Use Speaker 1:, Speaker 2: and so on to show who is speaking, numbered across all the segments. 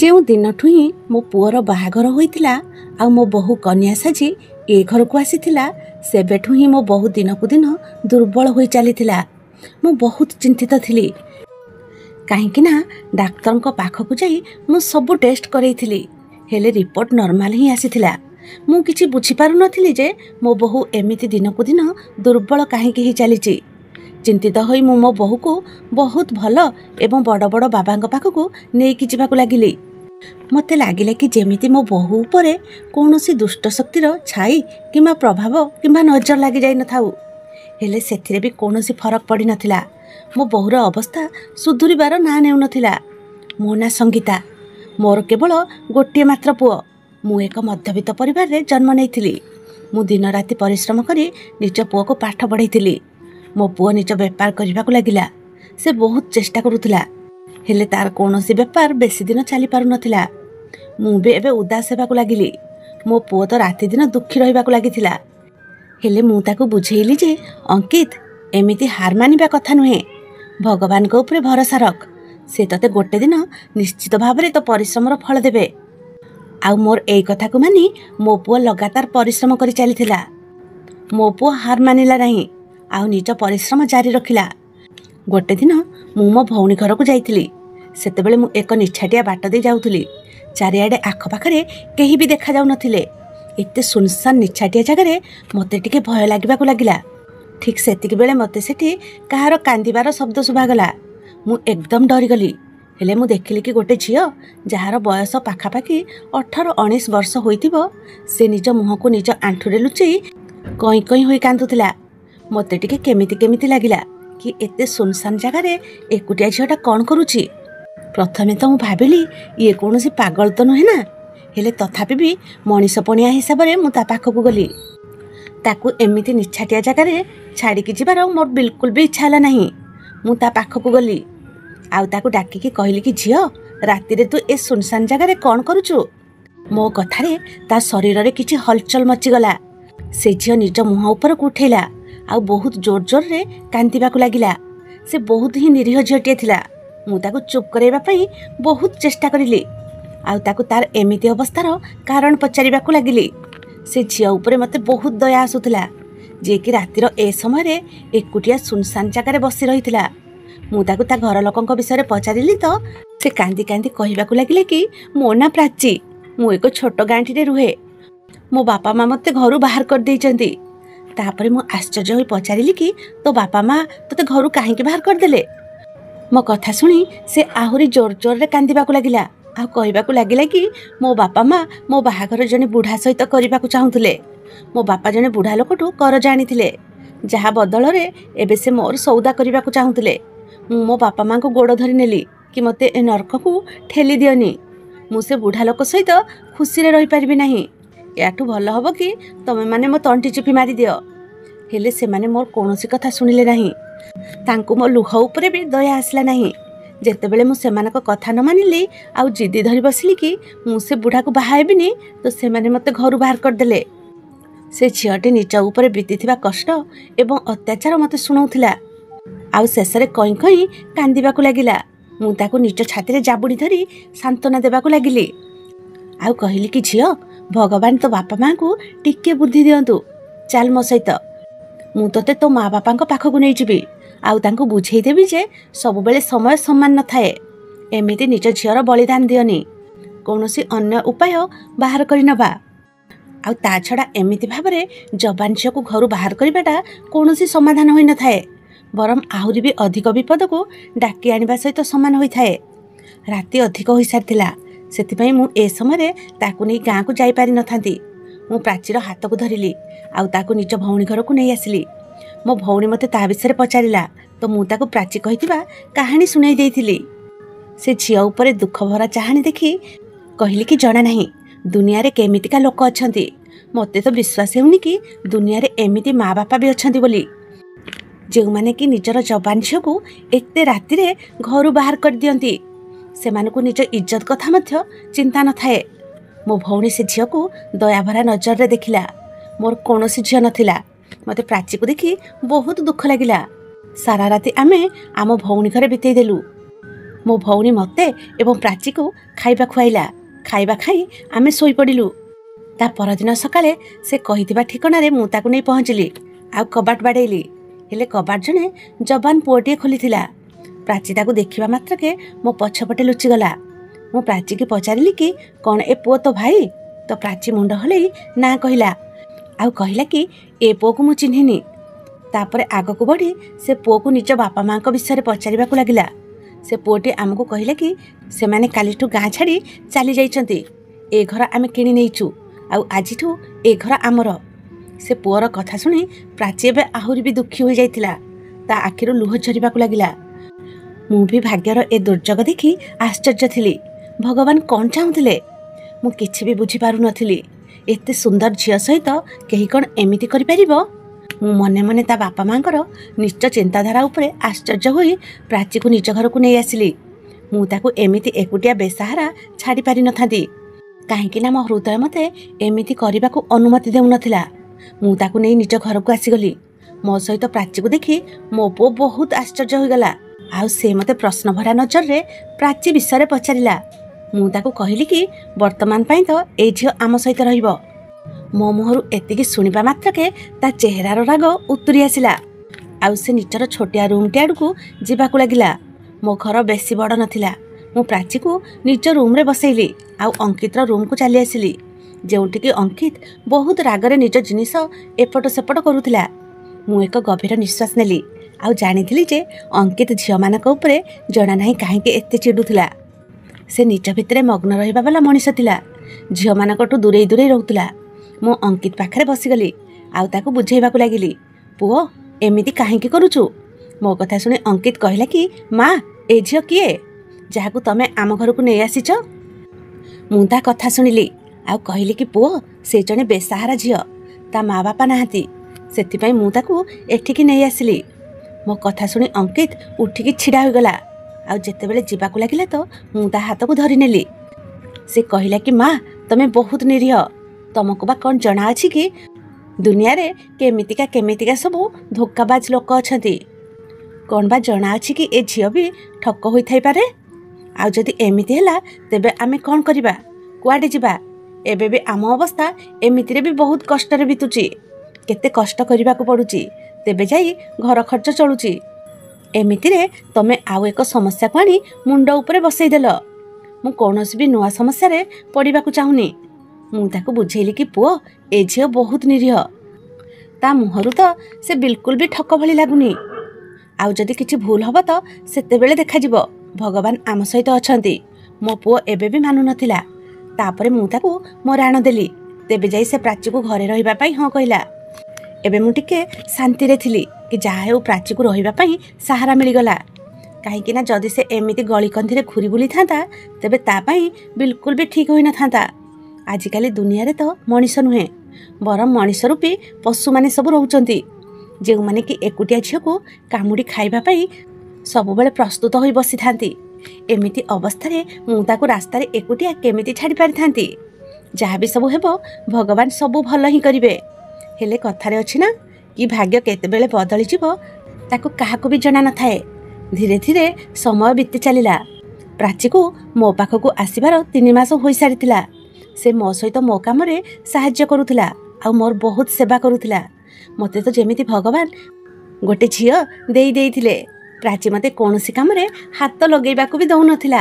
Speaker 1: ଯେଉଁ ଦିନଠୁ ହିଁ ମୋ ପୁଅର ବାହାଘର ହୋଇଥିଲା ଆଉ ମୋ ବୋହୂ କନ୍ୟା ସାଜି ଏ ଘରକୁ ଆସିଥିଲା, ସେବେଠୁ ହିଁ ମୋ ବୋହୂ ଦିନକୁ ଦିନ ଦୁର୍ବଳ ହୋଇ ଚାଲିଥିଲା। ମୁଁ ବହୁତ ଚିନ୍ତିତ ଥିଲି, କାହିଁକି ନା ଡାକ୍ତରଙ୍କ ପାଖକୁ ଯାଇ ମୁଁ ସବୁ ଟେଷ୍ଟ କରେଇଥିଲି, ହେଲେ ରିପୋର୍ଟ ନର୍ମାଲ ହିଁ ଆସିଥିଲା। ମୁଁ କିଛି ବୁଝିପାରୁନଥିଲି ଯେ ମୋ ବୋହୂ ଏମିତି ଦିନକୁ ଦିନ ଦୁର୍ବଳ କାହିଁକି ହିଁ ଚାଲିଛି। ଚିନ୍ତିତ ହୋଇ ମୁଁ ମୋ ବୋହୂକୁ ବହୁତ ଭଲ ଏବଂ ବଡ଼ ବଡ଼ ବାବାଙ୍କ ପାଖକୁ ନେଇକି ଯିବାକୁ ଲାଗିଲି। ମୋତେ ଲାଗିଲା କି ଯେମିତି ମୋ ବୋହୂ ଉପରେ କୌଣସି ଦୁଷ୍ଟ ଶକ୍ତିର ଛାଇ କିମ୍ବା ପ୍ରଭାବ କିମ୍ବା ନଜର ଲାଗିଯାଇନଥାଉ। ହେଲେ ସେଥିରେ ବି କୌଣସି ଫରକ ପଡ଼ିନଥିଲା। ମୋ ବୋହୂର ଅବସ୍ଥା ସୁଧୁରିବାର ନାଁ ନେଉନଥିଲା। ମୋ ନାଁ ସଙ୍ଗୀତା। ମୋର କେବଳ ଗୋଟିଏ ମାତ୍ର ପୁଅ। ମୁଁ ଏକ ମଧ୍ୟବିତ୍ତ ପରିବାରରେ ଜନ୍ମ ନେଇଥିଲି। ମୁଁ ଦିନ ରାତି ପରିଶ୍ରମ କରି ନିଜ ପୁଅକୁ ପାଠ ପଢ଼େଇଥିଲି। ମୋ ପୁଅ ନିଜ ବେପାର କରିବାକୁ ଲାଗିଲା। ସେ ବହୁତ ଚେଷ୍ଟା କରୁଥିଲା, ହେଲେ ତାର କୌଣସି ବେପାର ବେଶୀ ଦିନ ଚାଲିପାରୁନଥିଲା। ମୁଁ ବି ଏବେ ଉଦାସ ହେବାକୁ ଲାଗିଲି। ମୋ ପୁଅ ତ ରାତିଦିନ ଦୁଃଖୀ ରହିବାକୁ ଲାଗିଥିଲା। ହେଲେ ମୁଁ ତାକୁ ବୁଝେଇଲି ଯେ ଅଙ୍କିତ, ଏମିତି ହାର ମାନିବା କଥା ନୁହେଁ। ଭଗବାନଙ୍କ ଉପରେ ଭରସା ରଖ। ସେ ତତେ ଗୋଟେ ଦିନ ନିଶ୍ଚିତ ଭାବରେ ତୋ ପରିଶ୍ରମର ଫଳ ଦେବେ। ଆଉ ମୋର ଏଇ କଥାକୁ ମାନି ମୋ ପୁଅ ଲଗାତାର ପରିଶ୍ରମ କରି ଚାଲିଥିଲା। ମୋ ପୁଅ ହାର ମାନିଲା ନାହିଁ, ଆଉ ନିଜ ପରିଶ୍ରମ ଜାରି ରଖିଲା। ଗୋଟେ ଦିନ ମୁଁ ମୋ ଭଉଣୀ ଘରକୁ ଯାଇଥିଲି। ସେତେବେଳେ ମୁଁ ଏକ ନିଛାଟିଆ ବାଟ ଦେଇ ଯାଉଥିଲି। ଚାରିଆଡ଼େ ଆଖପାଖରେ କେହି ବି ଦେଖାଯାଉନଥିଲେ। ଏତେ ସୁନସାନ ନିଛାଟିଆ ଜାଗାରେ ମୋତେ ଟିକେ ଭୟ ଲାଗିବାକୁ ଲାଗିଲା। ଠିକ୍ ସେତିକି ବେଳେ ମୋତେ ସେଠି କାହାର କାନ୍ଦିବାର ଶବ୍ଦ ଶୁଭାଗଲା। ମୁଁ ଏକଦମ ଡରିଗଲି। ହେଲେ ମୁଁ ଦେଖିଲି କି ଗୋଟେ ଝିଅ, ଯାହାର ବୟସ ପାଖାପାଖି 18-19 ବର୍ଷ ହୋଇଥିବ, ସେ ନିଜ ମୁହଁକୁ ନିଜ ଆଣ୍ଠୁରେ ଲୁଚେଇ କଇଁ କଇଁ ହୋଇ କାନ୍ଦୁଥିଲା। ମୋତେ ଟିକେ କେମିତି କେମିତି ଲାଗିଲା କି ଏତେ ସୁନସାନ ଜାଗାରେ ଏକୁଟିଆ ଝିଅଟା କ'ଣ କରୁଛି। ପ୍ରଥମେ ତ ମୁଁ ଭାବିଲି ଇଏ କୌଣସି ପାଗଳ ତ ନୁହେଁ ନା। ହେଲେ ତଥାପି ବି ମଣିଷ ପଣିଆ ହିସାବରେ ମୁଁ ତା ପାଖକୁ ଗଲି। ତାକୁ ଏମିତି ନିଛାଟିଆ ଜାଗାରେ ଛାଡ଼ିକି ଯିବାର ମୋର ବିଲକୁଲ ବି ଇଚ୍ଛା ହେଲା ନାହିଁ। ମୁଁ ତା ପାଖକୁ ଗଲି, ଆଉ ତାକୁ ଡାକିକି କହିଲି କି ଝିଅ, ରାତିରେ ତୁ ଏ ସୁନସାନ ଜାଗାରେ କ'ଣ କରୁଛୁ? ମୋ କଥାରେ ତା ଶରୀରରେ କିଛି ହଲଚଲ ମଚିଗଲା। ସେ ଝିଅ ନିଜ ମୁହଁ ଉପରକୁ ଉଠେଇଲା ଆଉ ବହୁତ ଜୋର ଜୋରରେ କାନ୍ଦିବାକୁ ଲାଗିଲା। ସେ ବହୁତ ହିଁ ନିରୀହ ଝିଅଟିଏ ଥିଲା। ମୁଁ ତାକୁ ଚୁପ୍ କରାଇବା ପାଇଁ ବହୁତ ଚେଷ୍ଟା କରିଲି, ଆଉ ତାକୁ ତାର ଏମିତି ଅବସ୍ଥାର କାରଣ ପଚାରିବାକୁ ଲାଗିଲି। ସେ ଝିଅ ଉପରେ ମୋତେ ବହୁତ ଦୟା ଆସୁଥିଲା, ଯିଏକି ରାତିର ଏ ସମୟରେ ଏକୁଟିଆ ସୁନସାନ ଜାଗାରେ ବସି ରହିଥିଲା। ମୁଁ ତାକୁ ତା ଘର ଲୋକଙ୍କ ବିଷୟରେ ପଚାରିଲି ତ ସେ କାନ୍ଦି କାନ୍ଦି କହିବାକୁ ଲାଗିଲେ କି ମୋ ନାଁ ପ୍ରାଚୀ, ମୁଁ ଏକ ଛୋଟ ଗାଁଟିରେ ରୁହେ। ମୋ ବାପା ମା ମୋତେ ଘରୁ ବାହାର କରିଦେଇଛନ୍ତି। ତାପରେ ମୁଁ ଆଶ୍ଚର୍ଯ୍ୟ ହୋଇ ପଚାରିଲି କି ତୋ ବାପା ମା ତୋତେ ଘରୁ କାହିଁକି ବାହାର କରିଦେଲେ? ମୋ କଥା ଶୁଣି ସେ ଆହୁରି ଜୋର ଜୋରରେ କାନ୍ଦିବାକୁ ଲାଗିଲା ଆଉ କହିବାକୁ ଲାଗିଲା କି ମୋ ବାପା ମା ମୋ ବାହାଘର ଜଣେ ବୁଢ଼ା ସହିତ କରିବାକୁ ଚାହୁଁଥିଲେ। ମୋ ବାପା ଜଣେ ବୁଢ଼ା ଲୋକଠୁ କରଜ ଆଣିଥିଲେ, ଯାହା ବଦଳରେ ଏବେ ସେ ମୋର ସଉଦା କରିବାକୁ ଚାହୁଁଥିଲେ। ମୁଁ ମୋ ବାପା ମାଙ୍କୁ ଗୋଡ଼ ଧରି ନେଲି କି ମୋତେ ଏ ନର୍କକୁ ଠେଲି ଦିଅନି। ମୁଁ ସେ ବୁଢ଼ା ଲୋକ ସହିତ ଖୁସିରେ ରହିପାରିବି ନାହିଁ। ୟାଠୁ ଭଲ ହେବ କି ତମେମାନେ ମୋ ତଣ୍ଟି ଚିପି ମାରିଦିଅ। ହେଲେ ସେମାନେ ମୋର କୌଣସି କଥା ଶୁଣିଲେ ନାହିଁ। ତାଙ୍କୁ ମୋ ଲୁହ ଉପରେ ବି ଦୟା ଆସିଲା ନାହିଁ। ଯେତେବେଳେ ମୁଁ ସେମାନଙ୍କ କଥା ନ ମାନିଲି ଆଉ ଜିଦି ଧରି ବସିଲି କି ମୁଁ ସେ ବୁଢ଼ାକୁ ବାହା ହେବିନି, ତ ସେମାନେ ମୋତେ ଘରୁ ବାହାର କରିଦେଲେ। ସେ ଝିଅଟି ନିଜ ଉପରେ ବିତିଥିବା କଷ୍ଟ ଏବଂ ଅତ୍ୟାଚାର ମୋତେ ଶୁଣାଉଥିଲା, ଆଉ ଶେଷରେ କଇଁ କଇଁ କାନ୍ଦିବାକୁ ଲାଗିଲା। ମୁଁ ତାକୁ ନିଜ ଛାତିରେ ଜାବୁଡ଼ି ଧରି ସାନ୍ତ୍ୱନା ଦେବାକୁ ଲାଗିଲି, ଆଉ କହିଲି କି ଝିଅ, ଭଗବାନ ତୋ ବାପା ମାଙ୍କୁ ଟିକେ ବୁଦ୍ଧି ଦିଅନ୍ତୁ। ଚାଲ ମୋ ସହିତ, ମୁଁ ତୋତେ ତୋ ମା ବାପାଙ୍କ ପାଖକୁ ନେଇଯିବି ଆଉ ତାଙ୍କୁ ବୁଝେଇଦେବି ଯେ ସବୁବେଳେ ସମୟ ସମାନ ନଥାଏ। ଏମିତି ନିଜ ଝିଅର ବଳିଦାନ ଦିଅନି, କୌଣସି ଅନ୍ୟ ଉପାୟ ବାହାର କରିନେବା। ଆଉ ତା ଛଡ଼ା ଏମିତି ଭାବରେ ଯବାନ ଝିଅକୁ ଘରୁ ବାହାର କରିବାଟା କୌଣସି ସମାଧାନ ହୋଇନଥାଏ, ବରଂ ଆହୁରି ବି ଅଧିକ ବିପଦକୁ ଡାକି ଆଣିବା ସହିତ ସମାନ ହୋଇଥାଏ। ରାତି ଅଧିକ ହୋଇସାରିଥିଲା, ସେଥିପାଇଁ ମୁଁ ଏ ସମୟରେ ତାକୁ ନେଇ ଗାଁକୁ ଯାଇପାରିନଥାନ୍ତି। ମୁଁ ପ୍ରାଚୀର ହାତକୁ ଧରିଲି ଆଉ ତାକୁ ନିଜ ଭଉଣୀ ଘରକୁ ନେଇ ଆସିଲି। ମୋ ଭଉଣୀ ମୋତେ ତା ବିଷୟରେ ପଚାରିଲା ତ ମୁଁ ତାକୁ ପ୍ରାଚୀ କହିଥିବା କାହାଣୀ ଶୁଣାଇ ଦେଇଥିଲି। ସେ ଝିଅ ଉପରେ ଦୁଃଖ ଭରା ଚାହାଣୀ ଦେଖି କହିଲି କି ଜଣା ନାହିଁ ଦୁନିଆରେ କେମିତିକା ଲୋକ ଅଛନ୍ତି। ମୋତେ ତ ବିଶ୍ୱାସ ହେଉନି କି ଦୁନିଆରେ ଏମିତି ମା ବାପା ବି ଅଛନ୍ତି ବୋଲି, ଯେଉଁମାନେ କି ନିଜର ଯବାନ ଝିଅକୁ ଏତେ ରାତିରେ ଘରୁ ବାହାର କରିଦିଅନ୍ତି। ସେମାନଙ୍କୁ ନିଜ ଇଜ୍ଜତ କଥା ମଧ୍ୟ ଚିନ୍ତା ନଥାଏ। ମୋ ଭଉଣୀ ସେ ଝିଅକୁ ଦୟାଭରା ନଜରରେ ଦେଖିଲା। ମୋର କୌଣସି ଝିଅ ନଥିଲା। ମୋତେ ପ୍ରାଚୀକୁ ଦେଖି ବହୁତ ଦୁଃଖ ଲାଗିଲା। ସାରା ରାତି ଆମେ ଆମ ଭଉଣୀ ଘରେ ବିତେଇ ଦେଲୁ। मो भौणी मते एवं प्राची को खाइबा खुआइला। खाइबा खाई आमे सोई पड़िलु। ता परदिन सकाळे से कहिथिबा ठिकाणारे मु ताकु नै पहुँचली आ कबाट बाडेली। हेले कबाट जने जवान पुओटिए खोलिथिला। प्राची ताकु देखिबा मात्रके मो पछपटे लुचिगला। मु प्राची की पचारिली कि कौन ए पुओ तो भाई? तो प्राची मुंड हलै ना कहिला आउ कहिला कि ए पुओ को मु चिन्हिनी। तापरे आगको बढ़ी से पुओ को निज बापा माँ को विषय पचारिबा को लागिला। से पुओटी आमको कहिला कि से माने कालीठू गाँ छाड़ी चली जाइछंती। ए घर आमे किनि नेइछु आउ आजिठू ए घर आमर। से पुओर कथा सुनी प्राची एबे आहुरी भी दुखी हो जाइतिला। ता आखिरु लुह झरिबा को लागिला। मु भी भाग्यर ए दुर्जग देखि आश्चर्य थिली। भगवान कौन चाहुथिले मु किछि भी बुझी पारु नथिली। एते सुंदर झियो सहित केही कोन एमिति करि परिबो? मु मने मने ता बापा मांकर निश्चय चिंताधारा उपरे आश्चर्य होई प्राची को निज घर को नहीं आसिली। मु ताकू एमिति एकुटिया बेसहारा छाड़ी पारि नथांती काहेकि ना मो हृदय मते एमिति करिबा को अनुमति देउ नथिला। मु ताकू नहीं निज घर को आसीगली। मो सहित प्राची को देखि मो पो बहुत आश्चर्य होई गला। आउ से मते प्रश्न भरा नजर रे प्राची विषय रे पचारिला। मु ताकू कहिली कि वर्तमान पई तो ए झियो आम सहित रहिबो। मो मुहरु एतिकी सुनिबा मात्रके ता चेहरार राग उतुरी आसिला। आउ से निजर छोटिया रूम टे आडकू जीवाकू लागिला। मो घर बेसी बड़ नथिला। मु प्राची को निज रूम रे बसैली आउ अंकितर रूम को चली आसिली जोंठी कि अंकित बहुत रागरे निज जिनिस एपट सेपट करुथिला। मु एक गभीर निश्वास नेली आउ जानिथिली जे अंकित झियो मानक उपरे जणा नाही काहेकि एते चिडुथिला। से निज भितरे मग्न रहिबा वाला मनीष थिला। झियो मानकटू दूरे दूरे रहउथिला। मु अंकित पाखरे बसीगली आउ ताकू बुझेइबाकू लागिली। पुओ एमिति काहेकि करूछु? मो कथा सुने अंकित कहला कि माँ ए झियो किए जाहाकू तमे आम घर को नहीं आसीच? मु ता कथा सुनिली आउ कहली कि पुओ से जने बेसहारा झियो ता माँ बापा नाहाती सेतिपई मु ताकू एठिकी नहीं आसिली। मो कथा सुनी अंकित उठिकी छिड़ा हो गला आउ जेतेबेले जीवाकू लागिला तो मु ता हाथ को धरि नेली। से कहला कि माँ तमे बहुत निरीह तमको बा कौन जना अछि कि दुनिया रे केमितिका सब धोखाबाज लोक अछंती। कौन बा जना अछि कि ए झियो भी ठक होई थाई पारे? आउ जदि एमिति हैला तेबे आमे कौन करिबा? कुआडे जिबा? एबे भी आम अवस्था एमिति रे भी बहुत कष्ट रे बितुची। केते कष्ट करिबा को पडुची तेबे जाई घर खर्च चलुची। एमिति रे तमे आउ एक समस्या को आनी मुंड उपरे बसई देल। मु कोनोसी भी नुआ समस्या रे पड़िबा को चाहुनी। मु ताको बुझेइली कि पुओ ए झियो बहुत निरीह ता मुहरु तो से बिल्कुल भी ठक भली लागुनी। आउ जदि किछि भूल हबो तो सेतेबेले देखा जिवो भगवान आम सहित अछंती। मो पुओ एबे भी मानु नथिला। तापरे मु ताकू मो राण देली तेबे जाई से प्राची को घरे रहिबा पई हां कहिला। एबे मु टिके शांति रे थिली कि जा हेउ प्राची को रहिबा पई सहारा मिली गला। काहेकि ना जदि से एमिति गली कंधी रे घुरी बुली थांता तेबे ता पई बिल्कुल भी ठीक होई न थांता। आजिकाली दुनिया रे तो मनीष नुहे बरम मनीष रूपी पशु माने सब रहउचंती जे माने कि एकुटिया झियो को कामुडी खाइबा पई सब बेले प्रस्तुत होई बसी थांती। एमिति अवस्था रे मु ताकू रास्ता रे एकुटिया केमिति छाड़ी पारि थांती? जहाँ भी सब हेबो भगवान सब भल ही करिवे। हेले कथारे अछि ना कि भाग्य केते बेले बदली जिवो ताकू काहाकू भी जणा न थाए। धीरे धीरे समय बीती चलिला। प्राची को मो पाखकू आसीबार 3 मास होई सारितिला। से मो सहित मो काम रे सहाय्य करुथिला आ मोर बहुत सेवा करुथिला। मते तो जेमिति भगवान गोटे झियो देई देइथिले। प्राची मते कोनोसी काम रे हाथ लगेइबाकू भी दउ नथिला।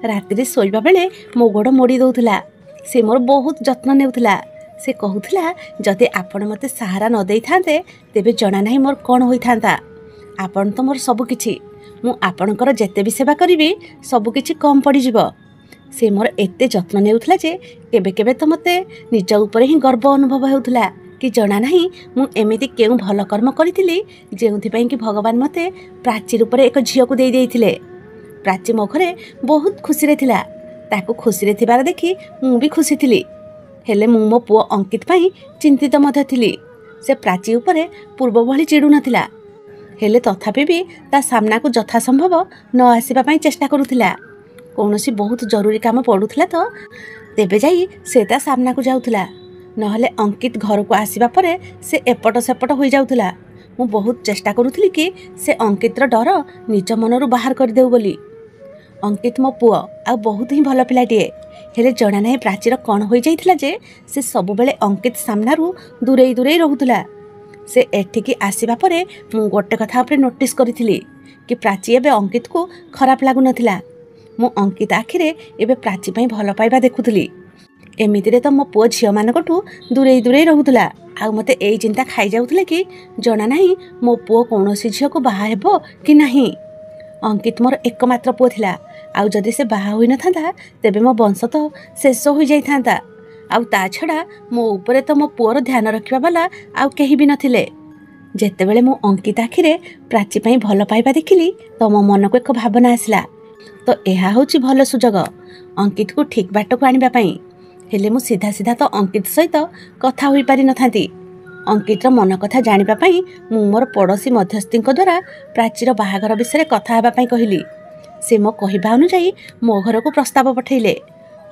Speaker 1: राति रे सोइबा बेले मो गोड़ मोड़ी दउथिला। से मोर बहुत जत्न नेउथिला। से कहूथिला जदि आपण मते सहारा न देई थांते तेबे जणा नाही मोर कोन होई थांता। आपण तो मोर सब किछि। मु आपणकर जेते भी सेवा करिवि सब किछि कम पड़ी जिवो। से मोर एते जत्न नेउथिला जे केबे केबे तो मते निज ऊपर ही गर्व अनुभव हेउथिला कि जणा नाही मु एमिति केउ भल कर्म करिथिली जेउथि पई कि भगवान मते प्राची रूप रे एक झियो को देई देइथिले। प्राची मो घरे बहुत खुशी रे थिला। ताकू खुशी रे थिबार देखि मु भी खुशी थिली। हेले मु मो पुओ अंकित पई चिंतित मध्य थिली। से प्राची ऊपर पूर्व भली चिडु नथिला। हेले तथापि भी ता सामना को यथा संभव न आसीबा पई चेष्टा करुथिला। कौनसी बहुत जरूरी काम पड़ुथिला तो तेबे जाई से ता सामना को जाउथिला। नहले अंकित घर को आसीबा परे से एपट सेपट होई जाउथिला। मु बहुत चेष्टा करुथिली कि से अंकितर डर निज मनरु बाहर कर देउ बोली। अंकित मो पुओ आ बहुत ही भल पिलाटिए हेले जना ना प्राचीर कौन हो जाइथिला जे से सब बेले अंकित सामनारू दूरे दूरे रहूला। से एठिकी आसीबा परे मु गोटे कथा उपरे नोटिस करिथिली कि प्राची एबे अंकित को खराब लागु नथिला। मु अंकित आखिरे एबे प्राची पई भल पाइबा देखुथिली। एमितिरे तो मो पुओ झियो मानकठू दूरे दूरे रहूला। आ मते एई चिंता खाई जाउथिले कि जना नाही मो पुओ कौनसी झियो को बाहा हेबो कि नाही। अंकित मोर एकमात्र पुओ थिला। आउ जदि से बाहा होई नथांता तेबे मो वंश तो शेष होई जाइथांता। आउ ता छड़ा मो उपरे तो मो पुओर ध्यान रखिबा वाला आउ केही भी नथिले। जेतेबेले मो अंकित आखिरे प्राची पई भल पाइबा देखिली तो मो मन को एक भावना आसला। तो एहा होची भल सुजोग अंकित को ठीक बाट को आनिबा पई। हेले मु सीधा सीधा तो अंकित सहित कथा होई पारि नथांती। अंकितर मन कथा जानिबा पई मु मोर पड़ोसी मध्यस्थीक द्वारा प्राचीर बाहागर विषय कथा हेबा पई कहिली। से मो कहिबा अनुसायी मो घर को प्रस्ताव पठेइले।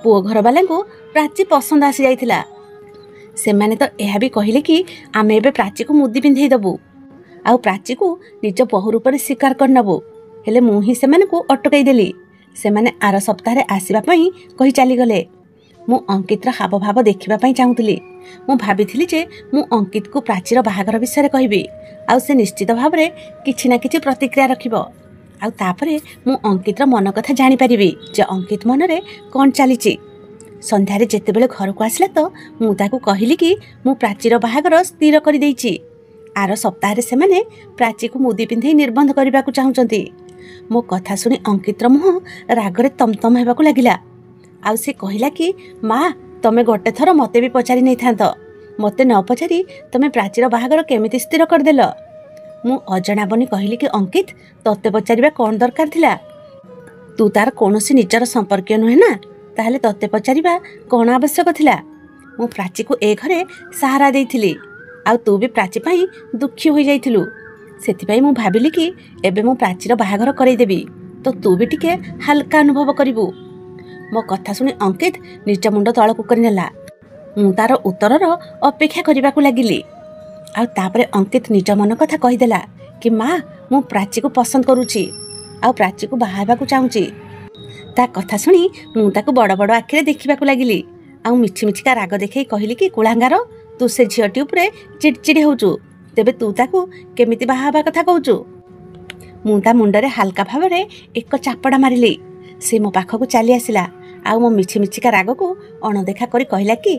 Speaker 1: पुओ घर वाला को प्राची पसंद आसी जाइथिला। से माने तो यह भी कहले कि आमे एबे प्राची को मुदी पिंधेई दबु आउ प्राची को निज बहु रूप स्वीकार कर नबु। हेले मु ही से माने को अटकाई देली। से माने आर सप्ताह रे आसीबा पई कहि चाली गले। मु अंकित रा हाव भाव देखिबा पई चाहुतली। मु भाबिथिली जे मु अंकित को प्राचीर बाहागर विषय कहबी आउ से निश्चित भाव रे किछि ना किछि प्रतिक्रिया रखिबो। आउ तापरे मु अंकित रा मन कथा जानि परिबी जे अंकित मन रे कोन चालिछि। संध्यारे जेतेबेले घर को आसला तो मु ताकू कहिली कि मु प्राचीर बाहागर स्थिर करि दैछि। आर सप्ताह रे से माने प्राची को मुदी पिंधेई निर्बंध करबा को चाहुचंती। मो कथा सुनी अंकित रा मुह रागरे तमतम हेबाकू लागिला। आउ से कहिला कि माँ तमे गोटे थर मते भी पचारि नै थांत। मते न पचारि तमे प्राचीर बाहागर केमिति स्थिर करदेल। मु अजणा बनी कहिली कि अंकित तते पचारिबा कोन दरकार थिला। तू तार कोनोसी निजर संपर्क नुहे ना ताहले तते पचारिबा कोन आवश्यक थिला। मु प्राची को ए घरे सहारा देइथिली आउ तू भी प्राची पई दुखी होई जाइथिलु। सेति पई मु भाबिली कि एबे मु प्राचीर बाहागर करई देबी तो तू भी टिके हल्का अनुभव करिबु। मो कथा सुनी अंकित निज मुंड तळकु करि नेला। मु तार उत्तरर अपेक्षा करिबाकू लागिली। आउ तापरे अंकित निज मन कथा कहिदेला कि माँ मु प्राची को पसंद करूची आउ प्राची को बाहाबाकू चाहूची। ता कथा सुनी मु ताकू बड़ बड़ आखिरे देखिबाकू लागिली। आउ मिछि मिछिका राग देखै कहिली कि कुळांगार तू से झियटी उपरे चिड़चिड़ी होचु तेबे तू ताकू केमिति बाहाबा कथा कहूचु। मु ता मुंडरे हल्का भावरे एक चापड़ा मारिली। से मो पाखकू चली आसिला आउ मो मिछि मिछिका राग को अणदेखा करी कहिला कि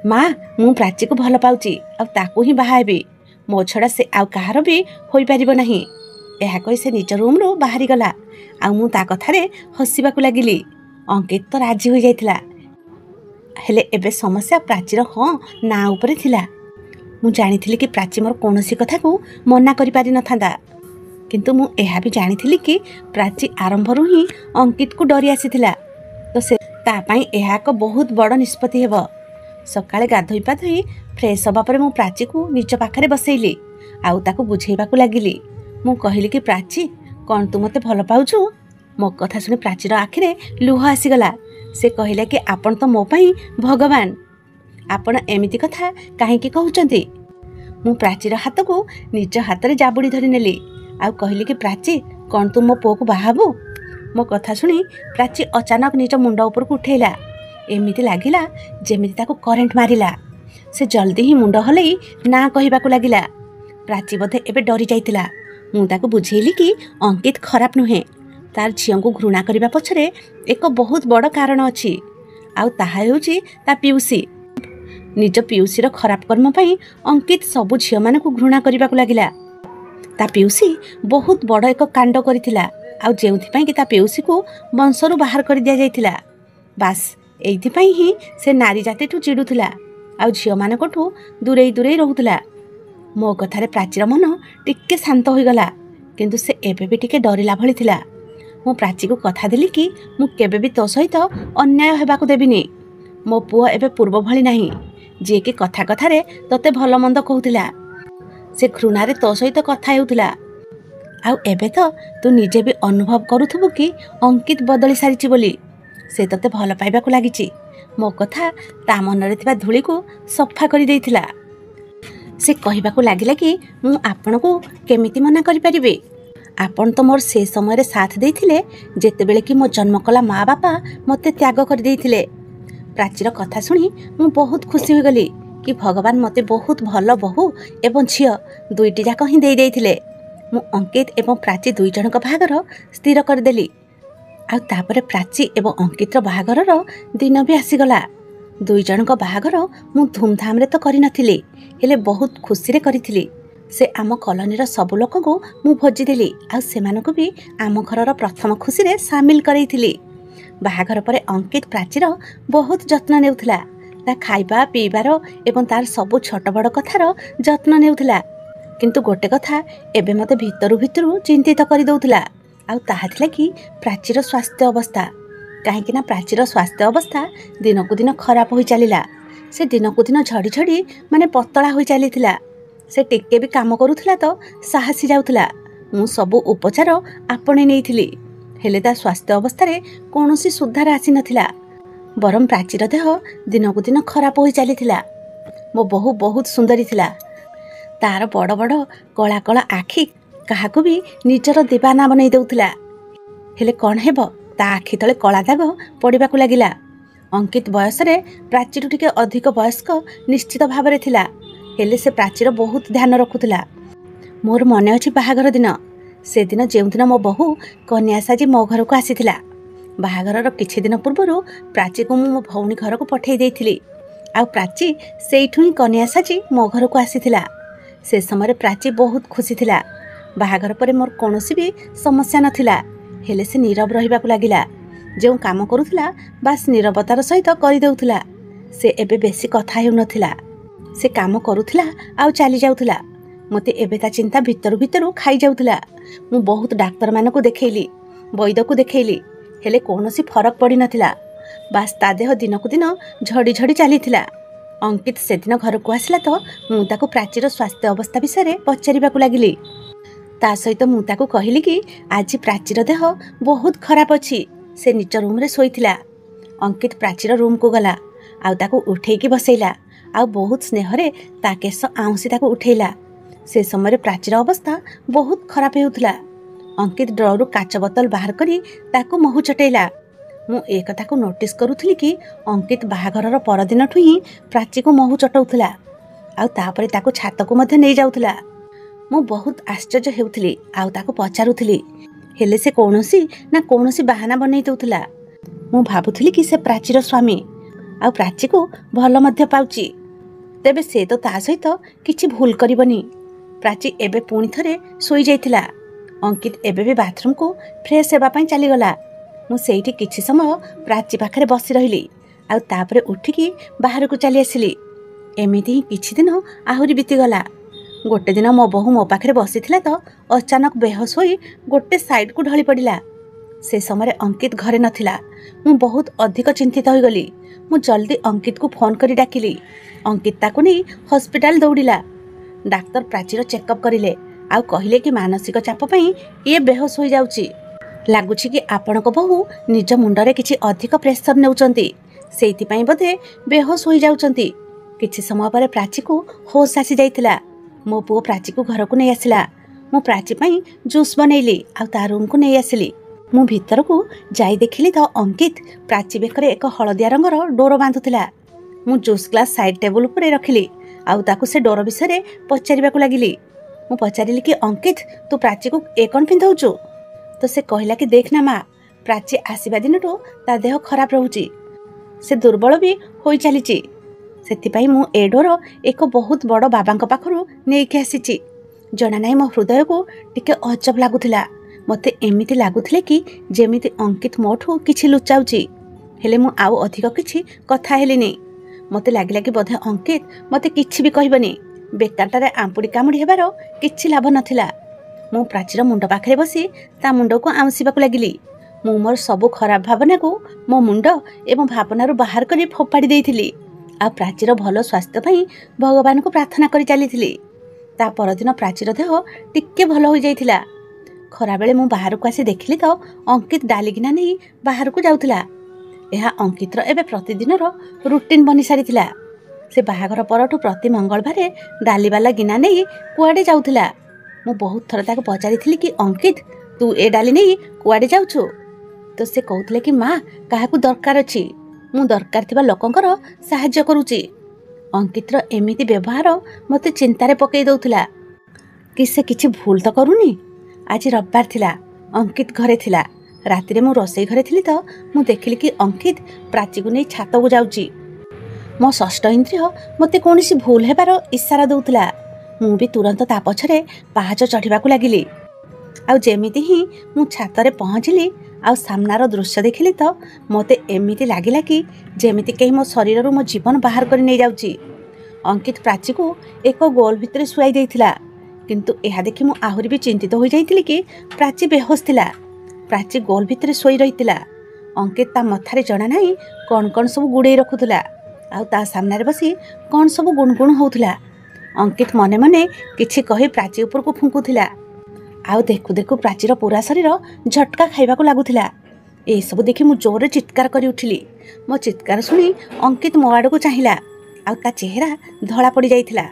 Speaker 1: माँ मु प्राची को भल पाउची आउ ताकू ही बाहा हेबी। मो छड़ा से आउ कहार भी होई परिबो नाही। एहा कहि से निज रूम रो बाहरी गला। आउ मु ता कथारे हसिबाकू लागिली। अंकित तो राजी हो जाइथिला। हेले एबे समस्या प्राचीर हाँ ना उपरे थिला। मु जानिथिली कि प्राची मोर कोनोसी कथा को मना करि पारि नथांदा। किंतु मु एहा भी जानिथिली कि प्राची आरंभरू ही अंकित को डरी आसीथिला। तो से ता पई एहा को बहुत बड़ निष्पत्ति हेबो। सकाळे गाधोई पाधोई फ्रेश हबा परे मु प्राची को निज पाखरे बसैली आउ ताकू बुझेइबाकू लागिली। मु कहिली कि प्राची कोन तू मते भल पाउछु। मो कथा सुनी प्राचीर आखिरे लुह आसीगला। से कहिला कि आपण तो मो पई भगवान आपण एमिति कथा काहे कि कहउचंती। मु प्राचीर हाथ को निज हाथ रे जाबुड़ी धरि नेली आउ कहिली कि प्राची कोन तू मो पो को बाहाबू। मो कथा सुनी प्राची अचानक निज मुंड ऊपर को उठेला। एमिति लागिला जेमिति ताको करेंट मारिला। से जल्दी ही मुंड हलई ना कहिबाकू लागिला। प्राची बोधे एबे डरी जाइतिला। मु ताको बुझेइली कि अंकित खराब नुहे तार झियो को घृणा करबा पछरे एक बहुत बड़ कारण अछि आउ ताहा हेउची ता पिउसी। निज पिउसीर खराब कर्म पई अंकित सबु झियो माने को घृणा करबाकू लागिला। ता पिउसी बहुत बड़ एक कांड करिथिला आउ जेउथि पई कि ता पिउसी को वंशरू बाहर कर दिया जाइथिला। बास एइथि पई ही से नारी जाति ठु चिडुथिला आउ झियो माने कोठु दूरे दूरे रहउथिला। मो कथारे प्राचीर मन टिके शांत होई गला किंतु से एबे भी टिके डरिला भली थिला। मु प्राची को कथा देली कि मु केबे भी तो सहित अन्याय हेबाकू देबिनी। मो पुओ एबे पूर्व भली नाही जे कि कथा कथारे तते भल मंद कहउथिला। से घृणारे तो सहित कथा हेउथिला आउ एबे तो तू निजे भी अनुभव करूथबु कि अंकित बदली सारिछि बोली। से तते भल पाइबाकू लागिछि। मो कथा ता मनरे थिबा धूली को सफा करि देइथिला। से कहिबाकू लागिला कि मु आपण को केमिति मना करि परिबे। ଆପଣ ତ ମୋର ସେ ସମୟରେ ସାଥ ଦେଇଥିଲେ ଯେତେବେଳେ କି ମୋ ଜନ୍ମ କଲା ମା ବାପା ମୋତେ ତ୍ୟାଗ କରିଦେଇଥିଲେ। ପ୍ରାଚୀର କଥା ଶୁଣି ମୁଁ ବହୁତ ଖୁସି ହୋଇଗଲି କି ଭଗବାନ ମୋତେ ବହୁତ ଭଲ ବୋହୂ ଏବଂ ଝିଅ ଦୁଇଟି ଯାକ ହିଁ ଦେଇଥିଲେ। ମୁଁ ଅଙ୍କିତ ଏବଂ ପ୍ରାଚୀ 2 ଜଣଙ୍କ ବାହାଘର ସ୍ଥିର କରିଦେଲି। ଆଉ ତାପରେ ପ୍ରାଚୀ ଏବଂ ଅଙ୍କିତର ବାହାଘରର ଦିନ ବି ଆସିଗଲା। 2 ଜଣଙ୍କ ବାହାଘର ମୁଁ ଧୁମଧାମରେ ତ କରିନଥିଲି, ହେଲେ ବହୁତ ଖୁସିରେ କରିଥିଲି। ସେ ଆମ କଲୋନୀର ସବୁ ଲୋକଙ୍କୁ ମୁଁ ଭୋଜି ଦେଲି ଆଉ ସେମାନଙ୍କୁ ବି ଆମ ଘରର ପ୍ରଥମ ଖୁସିରେ ସାମିଲ କରେଇଥିଲି। ବାହାଘର ପରେ ଅଙ୍କିତ ପ୍ରାଚୀର ବହୁତ ଯତ୍ନ ନେଉଥିଲା। ତା ଖାଇବା ପିଇବାର ଏବଂ ତାର ସବୁ ଛୋଟ ବଡ଼ କଥାର ଯତ୍ନ ନେଉଥିଲା। କିନ୍ତୁ ଗୋଟେ କଥା ଏବେ ମୋତେ ଭିତରୁ ଭିତରୁ ଚିନ୍ତିତ କରିଦେଉଥିଲା, ଆଉ ତାହା ଥିଲା କି ପ୍ରାଚୀର ସ୍ୱାସ୍ଥ୍ୟ ଅବସ୍ଥା। କାହିଁକି ନା ପ୍ରାଚୀର ସ୍ୱାସ୍ଥ୍ୟ ଅବସ୍ଥା ଦିନକୁ ଦିନ ଖରାପ ହୋଇ ଚାଲିଲା। ସେ ଦିନକୁ ଦିନ ଝଡ଼ି ଝଡ଼ି ମାନେ ପତଳା ହୋଇ ଚାଲିଥିଲା। ସେ ଟିକେ ବି କାମ କରୁଥିଲା ତ ସାହସି ଯାଉଥିଲା। ମୁଁ ସବୁ ଉପଚାର ଆପଣେଇ ନେଇଥିଲି, ହେଲେ ତା ସ୍ୱାସ୍ଥ୍ୟ ଅବସ୍ଥାରେ କୌଣସି ସୁଧାର ଆସିନଥିଲା। ବରଂ ପ୍ରାଚୀର ଦେହ ଦିନକୁ ଦିନ ଖରାପ ହୋଇ ଚାଲିଥିଲା। ମୋ ବୋହୂ ବହୁତ ସୁନ୍ଦରୀ ଥିଲା। ତାର ବଡ଼ ବଡ଼ କଳା କଳା ଆଖି କାହାକୁ ବି ନିଜର ଦିବାନା ବନେଇ ଦେଉଥିଲା। ହେଲେ କ'ଣ ହେବ, ତା ଆଖି ତଳେ କଳା ଦାଗ ପଡ଼ିବାକୁ ଲାଗିଲା। ଅଙ୍କିତ ବୟସରେ ପ୍ରାଚୀରୁ ଟିକେ ଅଧିକ ବୟସ୍କ ନିଶ୍ଚିତ ଭାବରେ ଥିଲା, ହେଲେ ସେ ପ୍ରାଚୀର ବହୁତ ଧ୍ୟାନ ରଖୁଥିଲା। ମୋର ମନେ ଅଛି ବାହାଘର ଦିନ, ସେଦିନ ଯେଉଁଦିନ ମୋ ବୋହୂ କନ୍ୟା ସାଜି ମୋ ଘରକୁ ଆସିଥିଲା। ବାହାଘରର କିଛି ଦିନ ପୂର୍ବରୁ ପ୍ରାଚୀକୁ ମୁଁ ମୋ ଭଉଣୀ ଘରକୁ ପଠାଇ ଦେଇଥିଲି, ଆଉ ପ୍ରାଚୀ ସେଇଠୁ ହିଁ କନ୍ୟା ସାଜି ମୋ ଘରକୁ ଆସିଥିଲା। ସେ ସମୟରେ ପ୍ରାଚୀ ବହୁତ ଖୁସି ଥିଲା। ବାହାଘର ପରେ ମୋର କୌଣସି ବି ସମସ୍ୟା ନଥିଲା, ହେଲେ ସେ ନୀରବ ରହିବାକୁ ଲାଗିଲା। ଯେଉଁ କାମ କରୁଥିଲା ବାସ୍ ନୀରବତାର ସହିତ କରିଦେଉଥିଲା। ସେ ଏବେ ବେଶୀ କଥା ହେଉନଥିଲା। ସେ କାମ କରୁଥିଲା ଆଉ ଚାଲି ଯାଉଥିଲା। ମୋତେ ଏବେ ତା ଚିନ୍ତା ଭିତରୁ ଭିତରୁ ଖାଇଯାଉଥିଲା। ମୁଁ ବହୁତ ଡାକ୍ତରମାନଙ୍କୁ ଦେଖେଇଲି, ବୈଦ୍ୟକୁ ଦେଖେଇଲି, ହେଲେ କୌଣସି ଫରକ ପଡ଼ିନଥିଲା। ବାସ୍ ତା ଦେହ ଦିନକୁ ଦିନ ଝଡ଼ି ଝଡ଼ି ଚାଲିଥିଲା। ଅଙ୍କିତ ସେଦିନ ଘରକୁ ଆସିଲା ତ ମୁଁ ତାକୁ ପ୍ରାଚୀର ସ୍ୱାସ୍ଥ୍ୟ ଅବସ୍ଥା ବିଷୟରେ ପଚାରିବାକୁ ଲାଗିଲି। ତା ସହିତ ମୁଁ ତାକୁ କହିଲି କି ଆଜି ପ୍ରାଚୀର ଦେହ ବହୁତ ଖରାପ ଅଛି। ସେ ନିଜ ରୁମ୍ରେ ଶୋଇଥିଲା। ଅଙ୍କିତ ପ୍ରାଚୀର ରୁମ୍କୁ ଗଲା ଆଉ ତାକୁ ଉଠେଇକି ବସେଇଲା ଆଉ ବହୁତ ସ୍ନେହରେ ତା କେଶ ଆଉଁସି ତାକୁ ଉଠେଇଲା। ସେ ସମୟରେ ପ୍ରାଚୀର ଅବସ୍ଥା ବହୁତ ଖରାପ ହେଉଥିଲା। ଅଙ୍କିତ ଡ୍ରରୁ କାଚ ବୋତଲ ବାହାର କରି ତାକୁ ମହୁ ଚଟେଇଲା। ମୁଁ ଏ କଥାକୁ ନୋଟିସ୍ କରୁଥିଲି କି ଅଙ୍କିତ ବାହାଘରର ପରଦିନଠୁ ହିଁ ପ୍ରାଚୀକୁ ମହୁ ଚଟଉଥିଲା ଆଉ ତାପରେ ତାକୁ ଛାତକୁ ମଧ୍ୟ ନେଇଯାଉଥିଲା। ମୁଁ ବହୁତ ଆଶ୍ଚର୍ଯ୍ୟ ହେଉଥିଲି ଆଉ ତାକୁ ପଚାରୁଥିଲି, ହେଲେ ସେ କୌଣସି ବାହାନା ବନେଇ ଦେଉଥିଲା। ମୁଁ ଭାବୁଥିଲି କି ସେ ପ୍ରାଚୀର ସ୍ୱାମୀ ଆଉ ପ୍ରାଚୀକୁ ଭଲ ମଧ୍ୟ ପାଉଛି, ତେବେ ସେ ତ ତା ସହିତ କିଛି ଭୁଲ କରିବନି। ପ୍ରାଚୀ ଏବେ ପୁଣି ଥରେ ଶୋଇଯାଇଥିଲା। ଅଙ୍କିତ ଏବେ ବି ବାଥରୁମକୁ ଫ୍ରେଶ ହେବା ପାଇଁ ଚାଲିଗଲା। ମୁଁ ସେଇଠି କିଛି ସମୟ ପ୍ରାଚୀ ପାଖରେ ବସି ରହିଲି ଆଉ ତାପରେ ଉଠିକି ବାହାରକୁ ଚାଲି ଆସିଲି। ଏମିତି ହିଁ କିଛି ଦିନ ଆହୁରି ବିତିଗଲା। ଗୋଟେ ଦିନ ମୋ ବୋହୂ ମୋ ପାଖରେ ବସିଥିଲା ତ ଅଚାନକ ବେହୋସ ହୋଇ ଗୋଟେ ସାଇଡ୍କୁ ଢଳି ପଡ଼ିଲା। ସେ ସମୟରେ ଅଙ୍କିତ ଘରେ ନଥିଲା। ମୁଁ ବହୁତ ଅଧିକ ଚିନ୍ତିତ ହୋଇଗଲି। ମୁଁ ଜଲ୍ଦି ଅଙ୍କିତକୁ ଫୋନ୍ କରି ଡାକିଲି। ଅଙ୍କିତ ତାକୁ ନେଇ ହସ୍ପିଟାଲ ଦୌଡ଼ିଲା। ଡାକ୍ତର ପ୍ରାଚୀର ଚେକଅପ୍ କରିଲେ ଆଉ କହିଲେ କି ମାନସିକ ଚାପ ପାଇଁ ଇଏ ବେହୋସ ହୋଇଯାଉଛି। ଲାଗୁଛି କି ଆପଣଙ୍କ ବୋହୂ ନିଜ ମୁଣ୍ଡରେ କିଛି ଅଧିକ ପ୍ରେସର ନେଉଛନ୍ତି, ସେଇଥିପାଇଁ ବୋଧେ ବେହୋସ ହୋଇଯାଉଛନ୍ତି। କିଛି ସମୟ ପରେ ପ୍ରାଚୀକୁ ହୋସ ଆସିଯାଇଥିଲା। ମୋ ପୁଅ ପ୍ରାଚୀକୁ ଘରକୁ ନେଇ ଆସିଲା। ମୁଁ ପ୍ରାଚୀ ପାଇଁ ଜୁସ୍ ବନେଇଲି ଆଉ ତା ରୁମ୍କୁ ନେଇ ଆସିଲି। ମୁଁ ଭିତରକୁ ଯାଇ ଦେଖିଲି ତ ଅଙ୍କିତ ପ୍ରାଚୀ ବେକରେ ଏକ ହଳଦିଆ ରଙ୍ଗର ଡୋର ବାନ୍ଧୁଥିଲା। ମୁଁ ଜୁସ୍ ଗ୍ଲାସ୍ ସାଇଡ୍ ଟେବୁଲ ଉପରେ ରଖିଲି ଆଉ ତାକୁ ସେ ଡୋର ବିଷୟରେ ପଚାରିବାକୁ ଲାଗିଲି। ମୁଁ ପଚାରିଲି କି ଅଙ୍କିତ, ତୁ ପ୍ରାଚୀକୁ ଏ କ'ଣ ପିନ୍ଧଉଛୁ? ତ ସେ କହିଲା କି ଦେଖ ନା ମା, ପ୍ରାଚୀ ଆସିବା ଦିନଠୁ ତା ଦେହ ଖରାପ ରହୁଛି। ସେ ଦୁର୍ବଳ ବି ହୋଇ ଚାଲିଛି। ସେଥିପାଇଁ ମୁଁ ଏ ଡୋର ଏକ ବହୁତ ବଡ଼ ବାବାଙ୍କ ପାଖରୁ ନେଇକି ଆସିଛି। ଜଣା ନାହିଁ ମୋ ହୃଦୟକୁ ଟିକେ ଅଜବ ଲାଗୁଥିଲା। ମୋତେ ଏମିତି ଲାଗୁଥିଲେ କି ଯେମିତି ଅଙ୍କିତ ମୋଠୁ କିଛି ଲୁଚାଉଛି। ହେଲେ ମୁଁ ଆଉ ଅଧିକ କିଛି କଥା ହେଲିନି। ମୋତେ ଲାଗିଲା କି ବୋଧେ ଅଙ୍କିତ ମୋତେ କିଛି ବି କହିବନି। ବେକାରଟାରେ ଆମ୍ପୁଡ଼ି କାମୁଡ଼ି ହେବାର କିଛି ଲାଭ ନଥିଲା। ମୁଁ ପ୍ରାଚୀର ମୁଣ୍ଡ ପାଖରେ ବସି ତା ମୁଣ୍ଡକୁ ଆଉଁସିବାକୁ ଲାଗିଲି। ମୁଁ ମୋର ସବୁ ଖରାପ ଭାବନାକୁ ମୋ ମୁଣ୍ଡ ଏବଂ ଭାବନାରୁ ବାହାର କରି ଫୋପାଡ଼ି ଦେଇଥିଲି ଆଉ ପ୍ରାଚୀର ଭଲ ସ୍ୱାସ୍ଥ୍ୟ ପାଇଁ ଭଗବାନଙ୍କୁ ପ୍ରାର୍ଥନା କରି ଚାଲିଥିଲି। ତା ପରଦିନ ପ୍ରାଚୀର ଦେହ ଟିକେ ଭଲ ହୋଇଯାଇଥିଲା। ଖରାବେଳେ ମୁଁ ବାହାରକୁ ଆସି ଦେଖିଲି ତ ଅଙ୍କିତ ଡାଲି ଗିନା ନେଇ ବାହାରକୁ ଯାଉଥିଲା। ଏହା ଅଙ୍କିତର ଏବେ ପ୍ରତିଦିନର ରୁଟିନ୍ ବନି ସାରିଥିଲା। ସେ ବାହାଘର ପରଠୁ ପ୍ରତି ମଙ୍ଗଳବାରେ ଡାଲିବାଲା ଗିନା ନେଇ କୁଆଡ଼େ ଯାଉଥିଲା। ମୁଁ ବହୁତ ଥର ତାକୁ ପଚାରିଥିଲି କି ଅଙ୍କିତ ତୁ ଏ ଡାଲି ନେଇ କୁଆଡ଼େ ଯାଉଛୁ? ତ ସେ କହୁଥିଲେ କି ମା କାହାକୁ ଦରକାର ଅଛି, ମୁଁ ଦରକାର ଥିବା ଲୋକଙ୍କର ସାହାଯ୍ୟ କରୁଛି। ଅଙ୍କିତର ଏମିତି ବ୍ୟବହାର ମୋତେ ଚିନ୍ତାରେ ପକାଇ ଦେଉଥିଲା କି ସେ କିଛି ଭୁଲ ତ କରୁନି। ଆଜି ରବିବାର ଥିଲା, ଅଙ୍କିତ ଘରେ ଥିଲା। ରାତିରେ ମୁଁ ରୋଷେଇ ଘରେ ଥିଲି ତ ମୁଁ ଦେଖିଲି କି ଅଙ୍କିତ ପ୍ରାଚୀକୁ ନେଇ ଛାତକୁ ଯାଉଛି। ମୋ ଷଷ୍ଠ ଇନ୍ଦ୍ରିୟ ମୋତେ କୌଣସି ଭୁଲ ହେବାର ଇସାରା ଦେଉଥିଲା। ମୁଁ ବି ତୁରନ୍ତ ତା ପଛରେ ପାହାଚ ଚଢ଼ିବାକୁ ଲାଗିଲି। ଆଉ ଯେମିତି ହିଁ ମୁଁ ଛାତରେ ପହଞ୍ଚିଲି ଆଉ ସାମ୍ନାର ଦୃଶ୍ୟ ଦେଖିଲି ତ ମୋତେ ଏମିତି ଲାଗିଲା କି ଯେମିତି କେହି ମୋ ଶରୀରରୁ ମୋ ଜୀବନ ବାହାର କରି ନେଇଯାଉଛି। ଅଙ୍କିତ ପ୍ରାଚୀକୁ ଏକ ଗୋଲ ଭିତରେ ଶୁଆଇ ଦେଇଥିଲା, କିନ୍ତୁ ଏହା ଦେଖି ମୁଁ ଆହୁରି ବି ଚିନ୍ତିତ ହୋଇଯାଇଥିଲି କି ପ୍ରାଚୀ ବେହୋସ ଥିଲା। ପ୍ରାଚୀ ଗୋଲ ଭିତରେ ଶୋଇ ରହିଥିଲା। ଅଙ୍କିତ ତା ମଥାରେ ଜଣା ନାହିଁ କ'ଣ କ'ଣ ସବୁ ଗୁଡ଼େଇ ରଖୁଥିଲା ଆଉ ତା ସାମ୍ନାରେ ବସି କ'ଣ ସବୁ ଗୁଣଗୁଣ ହେଉଥିଲା। ଅଙ୍କିତ ମନେ ମନେ କିଛି କହି ପ୍ରାଚୀ ଉପରକୁ ଫୁଙ୍କୁଥିଲା। ଆଉ ଦେଖୁ ଦେଖୁ ପ୍ରାଚୀର ପୁରା ଶରୀର ଝଟକା ଖାଇବାକୁ ଲାଗୁଥିଲା। ଏସବୁ ଦେଖି ମୁଁ ଜୋରରେ ଚିତ୍କାର କରି ଉଠିଲି। ମୋ ଚିତ୍କାର ଶୁଣି ଅଙ୍କିତ ମୋ ଆଡ଼କୁ ଚାହିଁଲା ଆଉ ତା ଚେହେରା ଧଳା ପଡ଼ିଯାଇଥିଲା।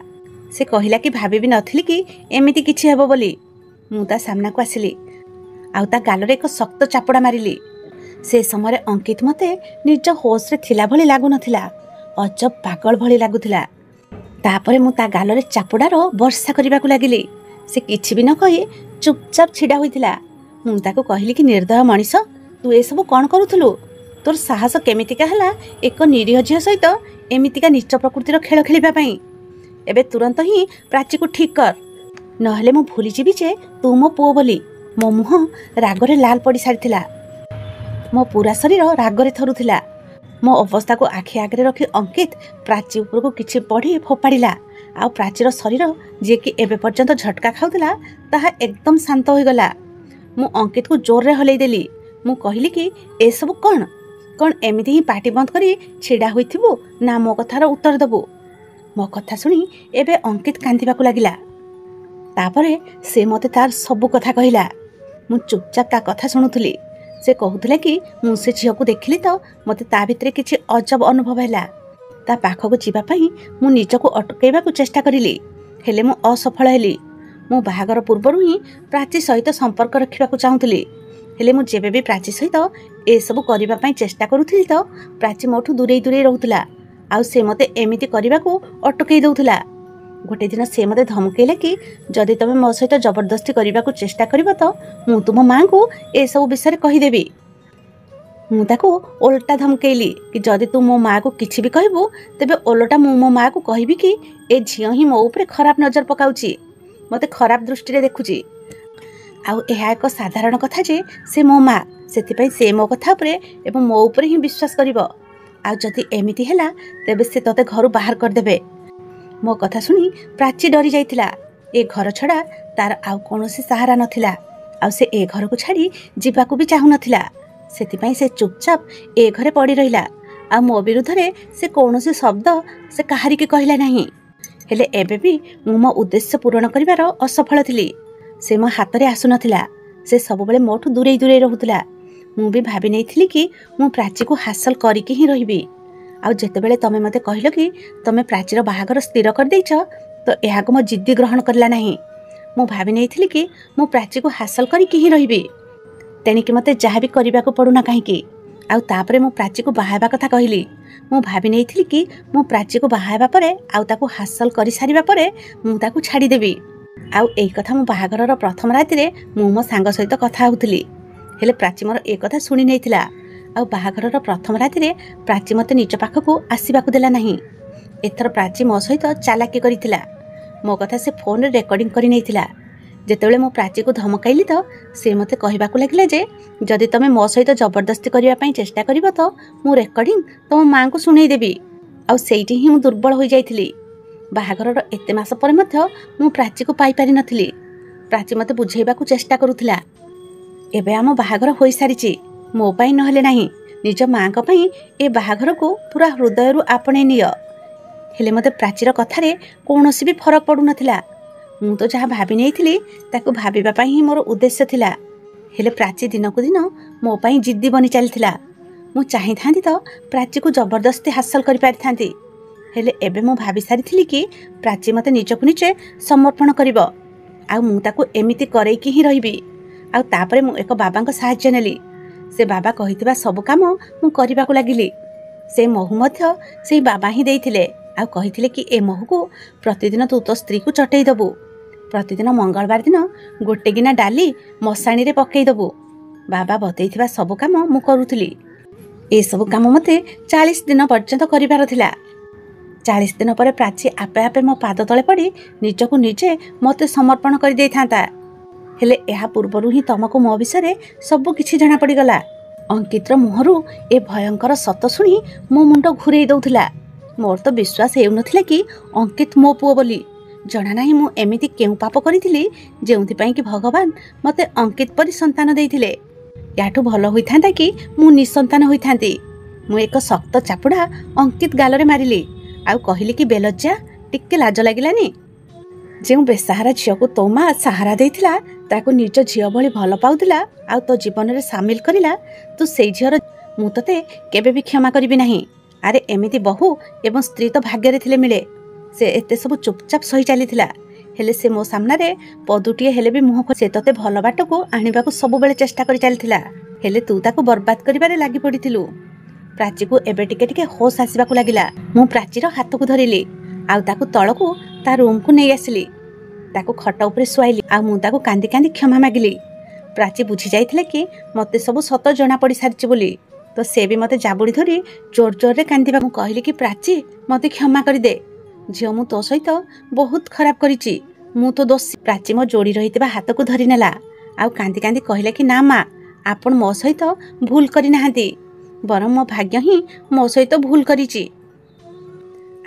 Speaker 1: ସେ କହିଲା କି ଭାବିବି ନଥିଲି କି ଏମିତି କିଛି ହେବ ବୋଲି। ମୁଁ ତା ସାମ୍ନାକୁ ଆସିଲି ଆଉ ତା ଗାଲରେ ଏକ ଶକ୍ତ ଚାପୁଡ଼ା ମାରିଲି। ସେ ସମୟରେ ଅଙ୍କିତ ମୋତେ ନିଜ ହୋସ୍ରେ ଥିଲା ଭଳି ଲାଗୁନଥିଲା, ଅଜବ ପାଗଳ ଭଳି ଲାଗୁଥିଲା। ତାପରେ ମୁଁ ତା ଗାଲରେ ଚାପୁଡ଼ାର ବର୍ଷା କରିବାକୁ ଲାଗିଲି। ସେ କିଛି ବି ନ କହି ଚୁପଚାପ ଛିଡ଼ା ହୋଇଥିଲା। ମୁଁ ତାକୁ କହିଲି କି ନିର୍ଦ୍ଦୟ ମଣିଷ, ତୁ ଏସବୁ କ'ଣ କରୁଥିଲୁ? ତୋର ସାହସ କେମିତିକା ହେଲା ଏକ ନିରୀହ ଝିଅ ସହିତ ଏମିତିକା ନୀଚ ପ୍ରକୃତିର ଖେଳ ଖେଳିବା ପାଇଁ? ଏବେ ତୁରନ୍ତ ହିଁ ପ୍ରାଚୀକୁ ଠିକ୍ କର, ନହେଲେ ମୁଁ ଭୁଲିଯିବି ଯେ ତୁ ମୋ ପୁଅ ବୋଲି। ମୋ ମୁହଁ ରାଗରେ ଲାଲ ପଡ଼ିସାରିଥିଲା। ମୋ ପୁରା ଶରୀର ରାଗରେ ଥରୁଥିଲା। ମୋ ଅବସ୍ଥାକୁ ଆଖି ଆଗରେ ରଖି ଅଙ୍କିତ ପ୍ରାଚୀ ଉପରକୁ କିଛି ପଢ଼ି ଫୋପାଡ଼ିଲା ଆଉ ପ୍ରାଚୀର ଶରୀର ଯିଏକି ଏବେ ପର୍ଯ୍ୟନ୍ତ ଝଟକା ଖାଉଥିଲା ତାହା ଏକଦମ ଶାନ୍ତ ହୋଇଗଲା। ମୁଁ ଅଙ୍କିତକୁ ଜୋରରେ ହଲେଇ ଦେଲି। ମୁଁ କହିଲି କି ଏସବୁ କ'ଣ ଏମିତି ହିଁ ପାଟି ବନ୍ଦ କରି ଛିଡ଼ା ହୋଇଥିବୁ ନା ମୋ କଥାର ଉତ୍ତର ଦେବୁ? ମୋ କଥା ଶୁଣି ଏବେ ଅଙ୍କିତ କାନ୍ଦିବାକୁ ଲାଗିଲା। ତାପରେ ସେ ମୋତେ ତାର ସବୁ କଥା କହିଲା। ମୁଁ ଚୁପଚାପ ତା କଥା ଶୁଣୁଥିଲି। ସେ କହୁଥିଲା କି ମୁଁ ସେ ଝିଅକୁ ଦେଖିଲି ତ ମୋତେ ତା ଭିତରେ କିଛି ଅଜବ ଅନୁଭବ ହେଲା। ତା ପାଖକୁ ଯିବା ପାଇଁ ମୁଁ ନିଜକୁ ଅଟକାଇବାକୁ ଚେଷ୍ଟା କରିଲି, ହେଲେ ମୁଁ ଅସଫଳ ହେଲି। ମୁଁ ବାହାଘର ପୂର୍ବରୁ ହିଁ ପ୍ରାଚୀ ସହିତ ସମ୍ପର୍କ ରଖିବାକୁ ଚାହୁଁଥିଲି, ହେଲେ ମୁଁ ଯେବେ ବି ପ୍ରାଚୀ ସହିତ ଏସବୁ କରିବା ପାଇଁ ଚେଷ୍ଟା କରୁଥିଲି ତ ପ୍ରାଚୀ ମୋଠୁ ଦୂରେଇ ଦୂରେଇ ରହୁଥିଲା ଆଉ ସେ ମୋତେ ଏମିତି କରିବାକୁ ଅଟକାଇ ଦେଉଥିଲା। ଗୋଟେ ଦିନ ସେ ମୋତେ ଧମକେଇଲା କି ଯଦି ତମେ ମୋ ସହିତ ଜବରଦସ୍ତି କରିବାକୁ ଚେଷ୍ଟା କରିବ ତ ମୁଁ ତୁମ ମାଆଙ୍କୁ ଏସବୁ ବିଷୟରେ କହିଦେବି। ମୁଁ ତାକୁ ଓଲଟା ଧମକେଇଲି କି ଯଦି ତୁ ମୋ ମାଆକୁ କିଛି ବି କହିବୁ ତେବେ ଓଲଟା ମୁଁ ମୋ ମାଆକୁ କହିବି କି ଏ ଝିଅ ହିଁ ମୋ ଉପରେ ଖରାପ ନଜର ପକାଉଛି, ମୋତେ ଖରାପ ଦୃଷ୍ଟିରେ ଦେଖୁଛି। ଆଉ ଏହା ଏକ ସାଧାରଣ କଥା ଯେ ସେ ମୋ ମା, ସେଥିପାଇଁ ସେ ମୋ କଥା ଉପରେ ଏବଂ ମୋ ଉପରେ ହିଁ ବିଶ୍ୱାସ କରିବ। ଆଉ ଯଦି ଏମିତି ହେଲା ତେବେ ସେ ତୋତେ ଘରୁ ବାହାର କରିଦେବେ। ମୋ କଥା ଶୁଣି ପ୍ରାଚୀ ଡରି ଯାଇଥିଲା। ଏ ଘର ଛଡ଼ା ତାର ଆଉ କୌଣସି ସାହାରା ନଥିଲା ଆଉ ସେ ଏ ଘରକୁ ଛାଡ଼ି ଯିବାକୁ ବି ଚାହୁଁନଥିଲା। ସେଥିପାଇଁ ସେ ଚୁପଚାପ ଏ ଘରେ ପଡ଼ି ରହିଲା ଆଉ ମୋ ବିରୁଦ୍ଧରେ ସେ କୌଣସି ଶବ୍ଦ ସେ କାହାରିକି କହିଲା ନାହିଁ। ହେଲେ ଏବେ ବି ମୁଁ ମୋ ଉଦ୍ଦେଶ୍ୟ ପୂରଣ କରିବାର ଅସଫଳ ଥିଲି। ସେ ମୋ ହାତରେ ଆସୁନଥିଲା, ସେ ସବୁବେଳେ ମୋଠୁ ଦୂରେଇ ଦୂରେଇ ରହୁଥିଲା। ମୁଁ ବି ଭାବି ନେଇଥିଲି କି ମୁଁ ପ୍ରାଚୀକୁ ହାସଲ କରିକି ହିଁ ରହିବି। ଆଉ ଯେତେବେଳେ ତମେ ମୋତେ କହିଲ କି ତମେ ପ୍ରାଚୀର ବାହାଘର ସ୍ଥିର କରିଦେଇଛ ତ ଏହାକୁ ମୋ ଜିଦ୍ଦି ଗ୍ରହଣ କରିଲା ନାହିଁ। ମୁଁ ଭାବି ନେଇଥିଲି କି ମୁଁ ପ୍ରାଚୀକୁ ହାସଲ କରିକି ହିଁ ରହିବି, ତେଣିକି ମୋତେ ଯାହା ବି କରିବାକୁ ପଡ଼ୁନା କାହିଁକି। ଆଉ ତାପରେ ମୁଁ ପ୍ରାଚୀକୁ ବାହା ହେବା କଥା କହିଲି। ମୁଁ ଭାବି ନେଇଥିଲି କି ମୁଁ ପ୍ରାଚୀକୁ ବାହା ହେବା ପରେ ଆଉ ତାକୁ ହାସଲ କରିସାରିବା ପରେ ମୁଁ ତାକୁ ଛାଡ଼ିଦେବି। ଆଉ ଏଇ କଥା ମୁଁ ବାହାଘରର ପ୍ରଥମ ରାତିରେ ମୁଁ ମୋ ସାଙ୍ଗ ସହିତ କଥା ହେଉଥିଲି, ହେଲେ ପ୍ରାଚୀ ମୋର ଏ କଥା ଶୁଣି ନେଇଥିଲା। ଆଉ ବାହାଘରର ପ୍ରଥମ ରାତିରେ ପ୍ରାଚୀ ମୋତେ ନିଜ ପାଖକୁ ଆସିବାକୁ ଦେଲା ନାହିଁ। ଏଥର ପ୍ରାଚୀ ମୋ ସହିତ ଚାଲାକି କରିଥିଲା। ମୋ କଥା ସେ ଫୋନରେ ରେକର୍ଡିଂ କରି ନେଇଥିଲା। ଯେତେବେଳେ ମୁଁ ପ୍ରାଚୀକୁ ଧମକାଇଲି ତ ସେ ମୋତେ କହିବାକୁ ଲାଗିଲା ଯେ ଯଦି ତମେ ମୋ ସହିତ ଜବରଦସ୍ତି କରିବା ପାଇଁ ଚେଷ୍ଟା କରିବ ତ ମୁଁ ରେକର୍ଡିଂ ତମ ମାଆଙ୍କୁ ଶୁଣେଇ ଦେବି। ଆଉ ସେଇଠି ହିଁ ମୁଁ ଦୁର୍ବଳ ହୋଇଯାଇଥିଲି। ବାହାଘରର ଏତେ ମାସ ପରେ ମଧ୍ୟ ମୁଁ ପ୍ରାଚୀକୁ ପାଇପାରିନଥିଲି। ପ୍ରାଚୀ ମୋତେ ବୁଝେଇବାକୁ ଚେଷ୍ଟା କରୁଥିଲା, ଏବେ ଆମ ବାହାଘର ହୋଇସାରିଛି, ମୋ ପାଇଁ ନହେଲେ ନାହିଁ ନିଜ ମାଆଙ୍କ ପାଇଁ ଏ ବାହାଘରକୁ ପୁରା ହୃଦୟରୁ ଆପଣେଇ ନିଅ। ହେଲେ ମୋତେ ପ୍ରାଚୀର କଥାରେ କୌଣସି ବି ଫରକ ପଡ଼ୁନଥିଲା। ମୁଁ ତ ଯାହା ଭାବି ନେଇଥିଲି ତାକୁ ଭାବିବା ପାଇଁ ହିଁ ମୋର ଉଦ୍ଦେଶ୍ୟ ଥିଲା। ହେଲେ ପ୍ରାଚୀ ଦିନକୁ ଦିନ ମୋ ପାଇଁ ଜିଦ୍ଦି ବନି ଚାଲିଥିଲା। ମୁଁ ଚାହିଁଥାନ୍ତି ତ ପ୍ରାଚୀକୁ ଜବରଦସ୍ତି ହାସଲ କରିପାରିଥାନ୍ତି, ହେଲେ ଏବେ ମୁଁ ଭାବି ସାରିଥିଲି କି ପ୍ରାଚୀ ମୋତେ ନିଜକୁ ନିଜେ ସମର୍ପଣ କରିବ ଆଉ ମୁଁ ତାକୁ ଏମିତି କରେଇକି ହିଁ ରହିବି। ଆଉ ତାପରେ ମୁଁ ଏକ ବାବାଙ୍କ ସାହାଯ୍ୟ ନେଲି। ସେ ବାବା କହିଥିବା ସବୁ କାମ ମୁଁ କରିବାକୁ ଲାଗିଲି। ସେ ମହୁ ମଧ୍ୟ ସେଇ ବାବା ହିଁ ଦେଇଥିଲେ ଆଉ କହିଥିଲେ କି ଏ ମହୁକୁ ପ୍ରତିଦିନ ତୁ ତୋ ସ୍ତ୍ରୀକୁ ଚଟେଇ ଦେବୁ। ପ୍ରତିଦିନ ମଙ୍ଗଳବାର ଦିନ ଗୋଟେ ଗିନା ଡାଲି ମଶାଣିରେ ପକେଇ ଦେବୁ। ବାବା ବତେଇଥିବା ସବୁ କାମ ମୁଁ କରୁଥିଲି। ଏସବୁ କାମ ମୋତେ 40 ଦିନ ପର୍ଯ୍ୟନ୍ତ କରିବାର ଥିଲା। 40 ଦିନ ପରେ ପ୍ରାଚୀ ଆପେ ଆପେ ମୋ ପାଦ ତଳେ ପଡ଼ି ନିଜକୁ ନିଜେ ମୋତେ ସମର୍ପଣ କରିଦେଇଥାନ୍ତା। ହେଲେ ଏହା ପୂର୍ବରୁ ହିଁ ତମକୁ ମୋ ବିଷୟରେ ସବୁ କିଛି ଜଣାପଡ଼ିଗଲା। ଅଙ୍କିତର ମୁହଁରୁ ଏ ଭୟଙ୍କର ସତ ଶୁଣି ମୋ ମୁଣ୍ଡ ଘୁରେଇ ଦେଉଥିଲା। ମୋର ତ ବିଶ୍ୱାସ ହେଉନଥିଲା କି ଅଙ୍କିତ ମୋ ପୁଅ ବୋଲି। ଜଣା ନାହିଁ ମୁଁ ଏମିତି କେଉଁ ପାପ କରିଥିଲି ଯେଉଁଥିପାଇଁ କି ଭଗବାନ ମୋତେ ଅଙ୍କିତ ପରି ସନ୍ତାନ ଦେଇଥିଲେ। ୟାଠୁ ଭଲ ହୋଇଥାନ୍ତା କି ମୁଁ ନିଃସନ୍ତାନ ହୋଇଥାନ୍ତି। ମୁଁ ଏକ ଶକ୍ତ ଚାପୁଡ଼ା ଅଙ୍କିତ ଗାଲରେ ମାରିଲି ଆଉ କହିଲି କି ବେଲଜ୍ଜା, ଟିକେ ଲାଜ ଲାଗିଲାନି? ଯେଉଁ ବେସାହାରା ଝିଅକୁ ତୋ ମା ସାହାରା ଦେଇଥିଲା, ତାକୁ ନିଜ ଝିଅ ଭଳି ଭଲ ପାଉଥିଲା ଆଉ ତୋ ଜୀବନରେ ସାମିଲ କରିଲା, ତୁ ସେଇ ଝିଅର ମୁଁ ତୋତେ କେବେ ବି କ୍ଷମା କରିବି ନାହିଁ। ଆରେ ଏମିତି ବୋହୂ ଏବଂ ସ୍ତ୍ରୀ ତ ଭାଗ୍ୟରେ ଥିଲେ ମିଳେ। ସେ ଏତେ ସବୁ ଚୁପଚାପ ସହି ଚାଲିଥିଲା। ହେଲେ ସେ ମୋ ସାମ୍ନାରେ ପଦୁଟିଏ ହେଲେ ବି ମୁହଁ ଖୋଲି ସେ ତୋତେ ଭଲ ବାଟକୁ ଆଣିବାକୁ ସବୁବେଳେ ଚେଷ୍ଟା କରି ଚାଲିଥିଲା। ହେଲେ ତୁ ତାକୁ ବର୍ବାଦ କରିବାରେ ଲାଗି ପଡ଼ିଥିଲୁ। ପ୍ରାଚୀକୁ ଏବେ ଟିକେ ଟିକେ ହୋସ୍ ଆସିବାକୁ ଲାଗିଲା। ମୁଁ ପ୍ରାଚୀର ହାତକୁ ଧରିଲି ଆଉ ତାକୁ ତଳକୁ ତା ରୁମ୍କୁ ନେଇ ଆସିଲି। ତାକୁ ଖଟ ଉପରେ ଶୁଆଇଲି ଆଉ ମୁଁ ତାକୁ କାନ୍ଦି କାନ୍ଦି କ୍ଷମା ମାଗିଲି। ପ୍ରାଚୀ ବୁଝି ଯାଇଥିଲେ କି ମୋତେ ସବୁ ସତ ଜଣାପଡ଼ି ସାରିଛି ବୋଲି। ତ ସେ ବି ମୋତେ ଜାବୁଡ଼ି ଧରି ଜୋର ଜୋରରେ କାନ୍ଦିବା। ମୁଁ କହିଲି କି ପ୍ରାଚୀ, ମୋତେ କ୍ଷମା କରିଦେ। ଝିଅ, ମୁଁ ତୋ ସହିତ ବହୁତ ଖରାପ କରିଛି। ମୁଁ ତ ଦୋଷୀ। ପ୍ରାଚୀ ମୋ ଯୋଡ଼ି ରହିଥିବା ହାତକୁ ଧରି ନେଲା ଆଉ କାନ୍ଦି କାନ୍ଦି କହିଲା କି ନା ମା, ଆପଣ ମୋ ସହିତ ଭୁଲ କରିନାହାନ୍ତି, ବରଂ ମୋ ଭାଗ୍ୟ ହିଁ ମୋ ସହିତ ଭୁଲ କରିଛି।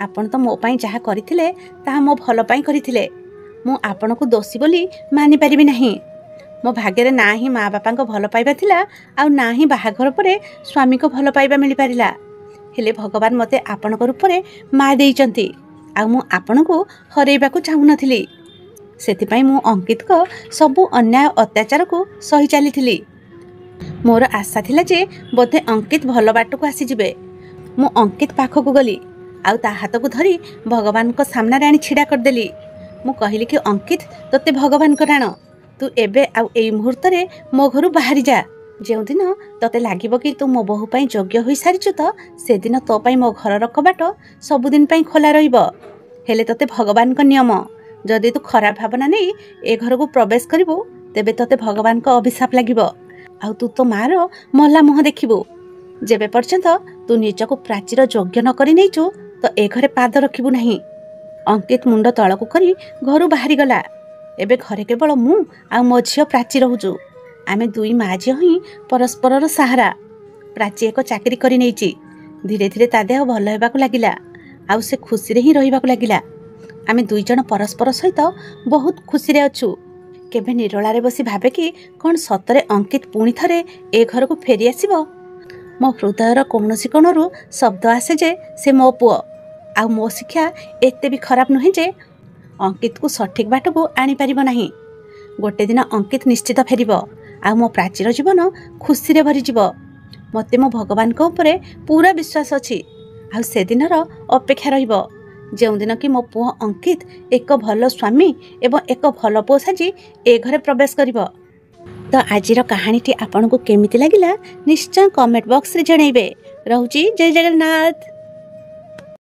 Speaker 1: ଆପଣ ତ ମୋ ପାଇଁ ଯାହା କରିଥିଲେ ତାହା ମୋ ଭଲ ପାଇଁ କରିଥିଲେ। ମୁଁ ଆପଣଙ୍କୁ ଦୋଷୀ ବୋଲି ମାନିପାରିବି ନାହିଁ। ମୋ ଭାଗ୍ୟରେ ନା ହିଁ ମା ବାପାଙ୍କ ଭଲ ପାଇବା ଥିଲା ଆଉ ନା ହିଁ ବାହାଘର ପରେ ସ୍ୱାମୀଙ୍କ ଭଲ ପାଇବା ମିଳିପାରିଲା। ହେଲେ ଭଗବାନ ମୋତେ ଆପଣଙ୍କ ରୂପରେ ମା ଦେଇଛନ୍ତି ଆଉ ମୁଁ ଆପଣଙ୍କୁ ହରେଇବାକୁ ଚାହୁଁନଥିଲି। ସେଥିପାଇଁ ମୁଁ ଅଙ୍କିତଙ୍କ ସବୁ ଅନ୍ୟାୟ ଅତ୍ୟାଚାରକୁ ସହି ଚାଲିଥିଲି। ମୋର ଆଶା ଥିଲା ଯେ ବୋଧେ ଅଙ୍କିତ ଭଲ ବାଟକୁ ଆସିଯିବେ। ମୁଁ ଅଙ୍କିତ ପାଖକୁ ଗଲି ଆଉ ତା ହାତକୁ ଧରି ଭଗବାନଙ୍କ ସାମ୍ନାରେ ଆଣି ଛିଡ଼ା କରିଦେଲି। ମୁଁ କହିଲି କି ଅଙ୍କିତ, ତୋତେ ଭଗବାନଙ୍କ ରାଣ, ତୁ ଏବେ ଆଉ ଏଇ ମୁହୂର୍ତ୍ତରେ ମୋ ଘରୁ ବାହାରି ଯା। ଯେଉଁଦିନ ତୋତେ ଲାଗିବ କି ତୁ ମୋ ବୋହୂ ପାଇଁ ଯୋଗ୍ୟ ହୋଇସାରିଛୁ, ତ ସେଦିନ ତୋ ପାଇଁ ମୋ ଘରର କବାଟ ସବୁଦିନ ପାଇଁ ଖୋଲା ରହିବ। ହେଲେ ତୋତେ ଭଗବାନଙ୍କ ନିୟମ, ଯଦି ତୁ ଖରାପ ଭାବନା ନେଇ ଏ ଘରକୁ ପ୍ରବେଶ କରିବୁ, ତେବେ ତୋତେ ଭଗବାନଙ୍କ ଅଭିଶାପ ଲାଗିବ ଆଉ ତୁ ତୋ ମାର ମଲା ମୁହଁ ଦେଖିବୁ। ଯେବେ ପର୍ଯ୍ୟନ୍ତ ତୁ ନିଜକୁ ପ୍ରାଚୀର ଯୋଗ୍ୟ ନ କରି ନେଇଛୁ, ତ ଏ ଘରେ ପାଦ ରଖିବୁ ନାହିଁ। ଅଙ୍କିତ ମୁଣ୍ଡ ତଳକୁ କରି ଘରୁ ବାହାରିଗଲା। ଏବେ ଘରେ କେବଳ ମୁଁ ଆଉ ମୋ ଝିଅ ପ୍ରାଚୀ ରହୁଛୁ। ଆମେ ଦୁଇ ମା ଝିଅ ହିଁ ପରସ୍ପରର ସାହାରା। ପ୍ରାଚୀ ଏକ ଚାକିରି କରି ନେଇଛି। ଧୀରେ ଧୀରେ ତା ଦେହ ଭଲ ହେବାକୁ ଲାଗିଲା ଆଉ ସେ ଖୁସିରେ ହିଁ ରହିବାକୁ ଲାଗିଲା। ଆମେ ଦୁଇ ଜଣ ପରସ୍ପର ସହିତ ବହୁତ ଖୁସିରେ ଅଛୁ। କେବେ ନିରୋଳାରେ ବସି ଭାବେ କି କ'ଣ ସତରେ ଅଙ୍କିତ ପୁଣି ଥରେ ଏ ଘରକୁ ଫେରି ଆସିବ? ମୋ ହୃଦୟର କୌଣସି କୋଣରୁ ଶବ୍ଦ ଆସେ ଯେ ସେ ମୋ ପୁଅ ଆଉ ମୋ ଶିକ୍ଷା ଏତେ ବି ଖରାପ ନୁହେଁ ଯେ ଅଙ୍କିତକୁ ସଠିକ୍ ବାଟକୁ ଆଣିପାରିବ ନାହିଁ। ଗୋଟେ ଦିନ ଅଙ୍କିତ ନିଶ୍ଚିତ ଫେରିବ ଆଉ ମୋ ପ୍ରାଚୀର ଜୀବନ ଖୁସିରେ ଭରିଯିବ। ମୋତେ ମୋ ଭଗବାନଙ୍କ ଉପରେ ପୁରା ବିଶ୍ୱାସ ଅଛି ଆଉ ସେଦିନର ଅପେକ୍ଷା ରହିବ, ଯେଉଁଦିନ କି ମୋ ପୁଅ ଅଙ୍କିତ ଏକ ଭଲ ସ୍ୱାମୀ ଏବଂ ଏକ ଭଲ ପୁଅ ସାଜି ଏ ଘରେ ପ୍ରବେଶ କରିବ। ତ ଆଜିର କାହାଣୀଟି ଆପଣଙ୍କୁ କେମିତି ଲାଗିଲା ନିଶ୍ଚୟ କମେଣ୍ଟ ବକ୍ସରେ ଜଣାଇବେ। ରହୁଛି, ଜୟ ଜଗନ୍ନାଥ।